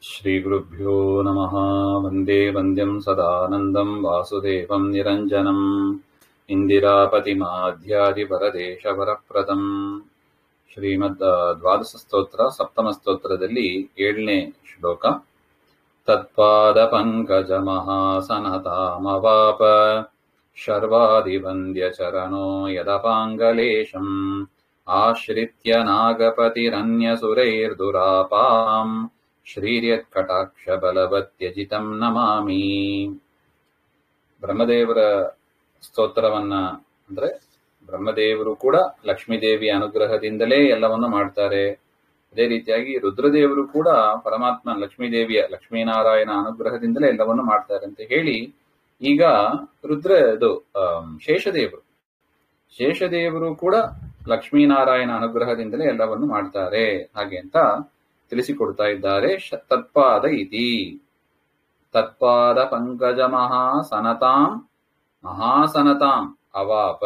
ಶ್ರೀಗುರುಭ್ಯೋ ನಮಃ. ವಂದೇ ವಂದ್ಯಂ ಸದಾನಂದಂ ವಾಸುದೇವಂ ನಿರಂಜನಂ ಇಂದಿರಾಪತಿಮಾಧ್ಯಾದಿಪರದೇಶವರಪ್ರದಂ. ಶ್ರೀಮದ್ ದ್ವಾದಶ ಸ್ತೋತ್ರ ಸಪ್ತಮ ಸ್ತೋತ್ರದಲ್ಲಿ 7ನೇ ಶ್ಲೋಕ. ತತ್ಪಾದ ಪಂಕಜ ಮಹಾಸನತಾಮವಾಪ ಶರ್ವಾದಿವಂದ್ಯ ಚರಣೋ ಯದಪಾಂಗಲೇಶಂ ಆಶ್ರಿತ್ಯ ನಾಗಪತಿರನ್ಯಸುರೈರ್ದುರಾಪಾಂ ಶ್ರೀರ್ಯತ್ಕಟಾಕ್ಷ ಬಲವತ್ಯಜಿತಂ ನಮಾಮಿ. ಬ್ರಹ್ಮದೇವರ ಸ್ತೋತ್ರವನ್ನ ಅಂದ್ರೆ ಬ್ರಹ್ಮದೇವರು ಕೂಡ ಲಕ್ಷ್ಮೀದೇವಿಯ ಅನುಗ್ರಹದಿಂದಲೇ ಎಲ್ಲವನ್ನ ಮಾಡ್ತಾರೆ. ಅದೇ ರೀತಿಯಾಗಿ ರುದ್ರದೇವರು ಕೂಡ ಪರಮಾತ್ಮ ಲಕ್ಷ್ಮೀದೇವಿಯ ಲಕ್ಷ್ಮೀನಾರಾಯಣ ಅನುಗ್ರಹದಿಂದಲೇ ಎಲ್ಲವನ್ನು ಮಾಡ್ತಾರೆ ಅಂತ ಹೇಳಿ, ಈಗ ಶೇಷದೇವರು ಕೂಡ ಲಕ್ಷ್ಮೀನಾರಾಯಣ ಅನುಗ್ರಹದಿಂದಲೇ ಎಲ್ಲವನ್ನು ಮಾಡ್ತಾರೆ ಹಾಗೆ ಅಂತ ತಿಳಿಸಿಕೊಡ್ತಾ ಇದ್ದಾರೆ. ತತ್ಪಾದ ಇತಿ ತತ್ಪಾದ ಪಂಕಜ ಮಹಾಸನತಾಂ ಅವಾಪ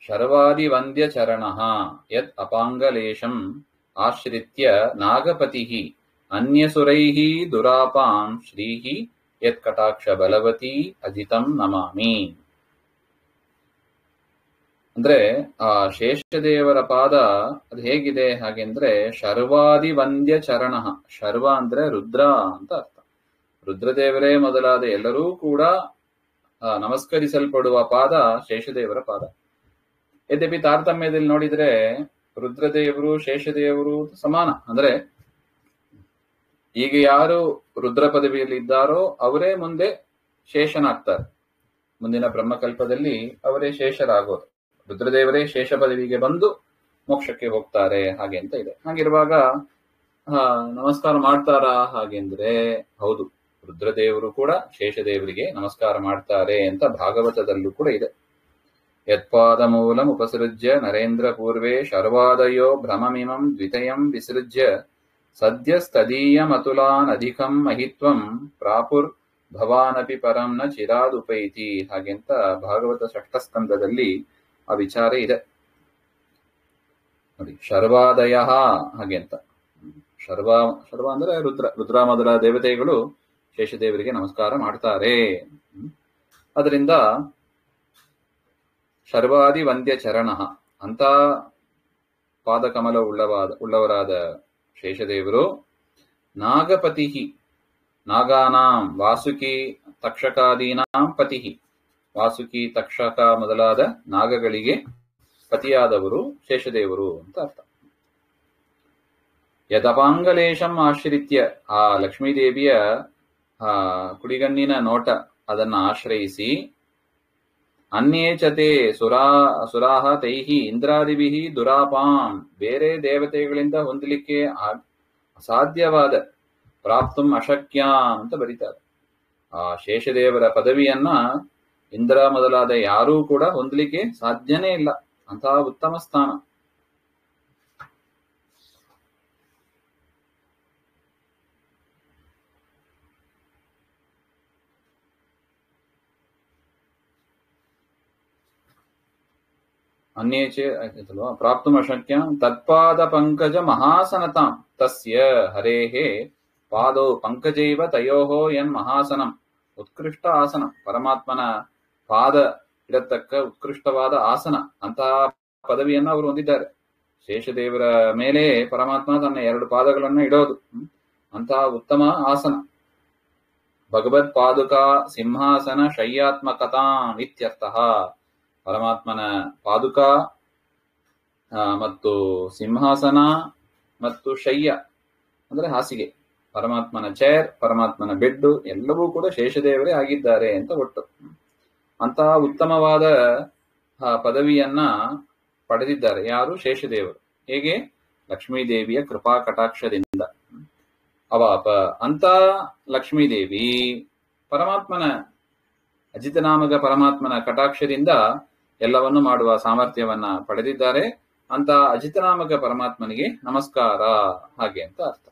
ಶರ್ವಾದಿ ವಂದ್ಯ ಚರಣ ಯತ್ ಅಪಾಂಗಲೇಶಂ ಆಶ್ರಿತ್ಯ ನಾಗಪತಿ ಅನ್ಯಸುರೈಃ ದುರಾಪಾಂ ಶ್ರೀಃ ಯತ್ ಕಟಾಕ್ಷ ಬಲವತಿ ಅಜಿತಂ ನಮಾಮಿ. ಅಂದ್ರೆ ಆ ಶೇಷದೇವರ ಪಾದ ಅದು ಹೇಗಿದೆ ಹಾಗೆಂದ್ರೆ ಶರ್ವಾದಿ ವಂದ್ಯ ಚರಣ. ಶರ್ವ ಅಂದ್ರೆ ರುದ್ರ ಅಂತ ಅರ್ಥ. ರುದ್ರದೇವರೇ ಮೊದಲಾದ ಎಲ್ಲರೂ ಕೂಡ ನಮಸ್ಕರಿಸಲ್ಪಡುವ ಪಾದ ಶೇಷದೇವರ ಪಾದ. ಯದ್ಯಪಿ ತಾರತಮ್ಯದಲ್ಲಿ ನೋಡಿದ್ರೆ ರುದ್ರದೇವರು ಶೇಷದೇವರು ಸಮಾನ. ಅಂದ್ರೆ ಈಗ ಯಾರು ರುದ್ರ ಪದವಿಯಲ್ಲಿ ಇದ್ದಾರೋ ಅವರೇ ಮುಂದೆ ಶೇಷನಾಗ್ತಾರೆ. ಮುಂದಿನ ಬ್ರಹ್ಮಕಲ್ಪದಲ್ಲಿ ಅವರೇ ಶೇಷರಾಗೋದು. ರುದ್ರದೇವರೇ ಶೇಷ ಪದವಿಗೆ ಬಂದು ಮೋಕ್ಷಕ್ಕೆ ಹೋಗ್ತಾರೆ ಹಾಗೆ ಅಂತ ಇದೆ. ಹಾಗಿರುವಾಗ ನಮಸ್ಕಾರ ಮಾಡ್ತಾರಾ ಹಾಗೆಂದ್ರೆ ಹೌದು, ರುದ್ರದೇವರು ಕೂಡ ಶೇಷದೇವರಿಗೆ ನಮಸ್ಕಾರ ಮಾಡ್ತಾರೆ ಅಂತ ಭಾಗವತದಲ್ಲೂ ಕೂಡ ಇದೆ. ಯತ್ಪಾದ ಮೂಲಂ ಉಪಸೃಜ್ಯ ನರೇಂದ್ರ ಪೂರ್ವೇ ಶರ್ವಾದಯೋ ಭ್ರಮಮಿಮಂ ದ್ವಿತಯಂ ವಿಸೃಜ್ಯ ಸದ್ಯಸ್ತದೀಯಮತುಲಾನ್ ಅಧಿಕಂ ಮಹಿತ್ವಂ ಪ್ರಾಪುರ್ ಭವಾನಪಿ ಪರಂ ನ ಚಿರಾದುಪೈತಿ ಹಾಗೆಂತ ಭಾಗವತ ಷಷ್ಠಸ್ಕಂದದಲ್ಲಿ ಆ ವಿಚಾರ ಇದೆ ನೋಡಿ. ಶರ್ವಾದಯ ಹಾಗೆ ಅಂತ ಶರ್ವ ಅಂದ್ರೆ ರುದ್ರ ಮೊದಲ ದೇವತೆಗಳು ಶೇಷದೇವರಿಗೆ ನಮಸ್ಕಾರ ಮಾಡ್ತಾರೆ. ಅದರಿಂದ ಶರ್ವಾದಿ ವಂದ್ಯ ಚರಣ ಅಂತ ಪಾದಕಮಲ ಉಳ್ಳವರಾದ ಶೇಷದೇವರು ನಾಗಪತಿ ನಾಗಾನಾಂ ವಾಸುಕಿ ತಕ್ಷಕಾದೀನಾಂ ಪತಿ, ವಾಸುಕಿ ತಕ್ಷಕ ಮೊದಲಾದ ನಾಗಗಳಿಗೆ ಪತಿಯಾದವರು ಶೇಷದೇವರು ಅಂತ ಅರ್ಥ. ಯದಪಾಂಗಲೇಶಂ ಆಶ್ರಿತ್ಯ ಆ ಲಕ್ಷ್ಮೀದೇವಿಯ ಕುಡಿಗಣ್ಣಿನ ನೋಟ ಅದನ್ನ ಆಶ್ರಯಿಸಿ ಅನ್ಯೇಚತೆ ಸುರಾಹ ತೈಹಿ ಇಂದ್ರಾದಿಭಿಹಿ ದುರಾಪಾಂ ಬೇರೆ ದೇವತೆಗಳಿಂದ ಹೊಂದಲಿಕ್ಕೆ ಅಸಾಧ್ಯವಾದ ಪ್ರಾಪ್ತುಂ ಅಶಕ್ಯ ಅಂತ ಬರೀತಾರೆ. ಆ ಶೇಷದೇವರ ಪದವಿಯನ್ನ ಇಂದ್ರ ಮೊದಲಾದ ಯಾರೂ ಕೂಡ ಹೊಂದಲಿಕ್ಕೆ ಸಾಧ್ಯನೇ ಇಲ್ಲ. ಅಂತಹ ಉತ್ತಮ ಸ್ಥಾನ. ಅನ್ಯೇಚೆ ಆಯ್ತಲ್ವಾ, ಪ್ರಾಪ್ತುಂ ಅಶಕ್ಯ ತತ್ಪಾದ ಪಂಕಜ ಮಹಾಸನತಾಂ ತಸ್ಯ ಹರೇಹೇ ಪಾದೋ ಪಂಕಜೈವ ತಯೋಹೋ ಯನ್ ಮಹಾಸನಂ ಉತ್ಕೃಷ್ಟ ಆಸನ. ಪರಮಾತ್ಮನ ಪಾದ ಇಡತಕ್ಕ ಉತ್ಕೃಷ್ಟವಾದ ಆಸನ, ಅಂತಹ ಪದವಿಯನ್ನ ಅವರು ಹೊಂದಿದ್ದಾರೆ. ಶೇಷದೇವರ ಮೇಲೆ ಪರಮಾತ್ಮ ತನ್ನ 2 ಪಾದಗಳನ್ನ ಇಡೋದು ಅಂತಹ ಉತ್ತಮ ಆಸನ. ಭಗವತ್ ಪಾದುಕಾ ಸಿಂಹಾಸನ ಶಯ್ಯಾತ್ಮಕತಾಂ ಇತ್ಯರ್ಥಃ. ಪರಮಾತ್ಮನ ಪಾದುಕಾ ಮತ್ತು ಸಿಂಹಾಸನ ಮತ್ತು ಶಯ್ಯ ಅಂದ್ರೆ ಹಾಸಿಗೆ, ಪರಮಾತ್ಮನ ಚೇರ್, ಪರಮಾತ್ಮನ ಬೆಡ್ ಎಲ್ಲವೂ ಕೂಡ ಶೇಷದೇವರೇ ಆಗಿದ್ದಾರೆ ಅಂತ ಒಟ್ಟು. ಅಂತಹ ಉತ್ತಮವಾದ ಪದವಿಯನ್ನ ಪಡೆದಿದ್ದಾರೆ ಯಾರು? ಶೇಷದೇವರು. ಹೇಗೆ? ಲಕ್ಷ್ಮೀದೇವಿಯ ಕೃಪಾ ಕಟಾಕ್ಷದಿಂದ. ಅವಾಪ ಅಂತ ಲಕ್ಷ್ಮೀದೇವಿ ಪರಮಾತ್ಮನ ಅಜಿತನಾಮಕ ಪರಮಾತ್ಮನ ಕಟಾಕ್ಷದಿಂದ ಎಲ್ಲವನ್ನು ಮಾಡುವ ಸಾಮರ್ಥ್ಯವನ್ನ ಪಡೆದಿದ್ದಾರೆ. ಅಂತ ಅಜಿತನಾಮಕ ಪರಮಾತ್ಮನಿಗೆ ನಮಸ್ಕಾರ ಹಾಗೆ ಅಂತ ಅರ್ಥ.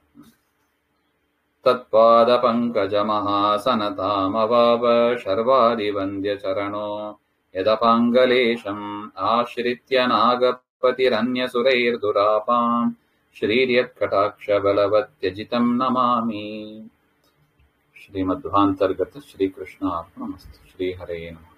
ತತ್ಪಾದ ಪಂಕಜ ಮಹಾಸನತಾಮವಾಪ ಶರ್ವಾದಿ ವಂದ್ಯ ಚರಣೋ ಯದಪಾಂಗಲೇಶಂ ಆಶ್ರಿತ್ಯ ನಾಗಪತಿರನ್ಯಸುರೈರ್ದುರಾಪಾಂ ಶ್ರೀರ್ಯತ್ಕಟಾಕ್ಷಬಲವತ್ಯಜಿತಂ ನಮಾಮಿ. ಶ್ರೀಮಧ್ವಾಂತರ್ಗತ ಶ್ರೀಕೃಷ್ಣ ಅರ್ಪಣಮಸ್ತು. ಶ್ರೀಹರೇ ನಮಃ.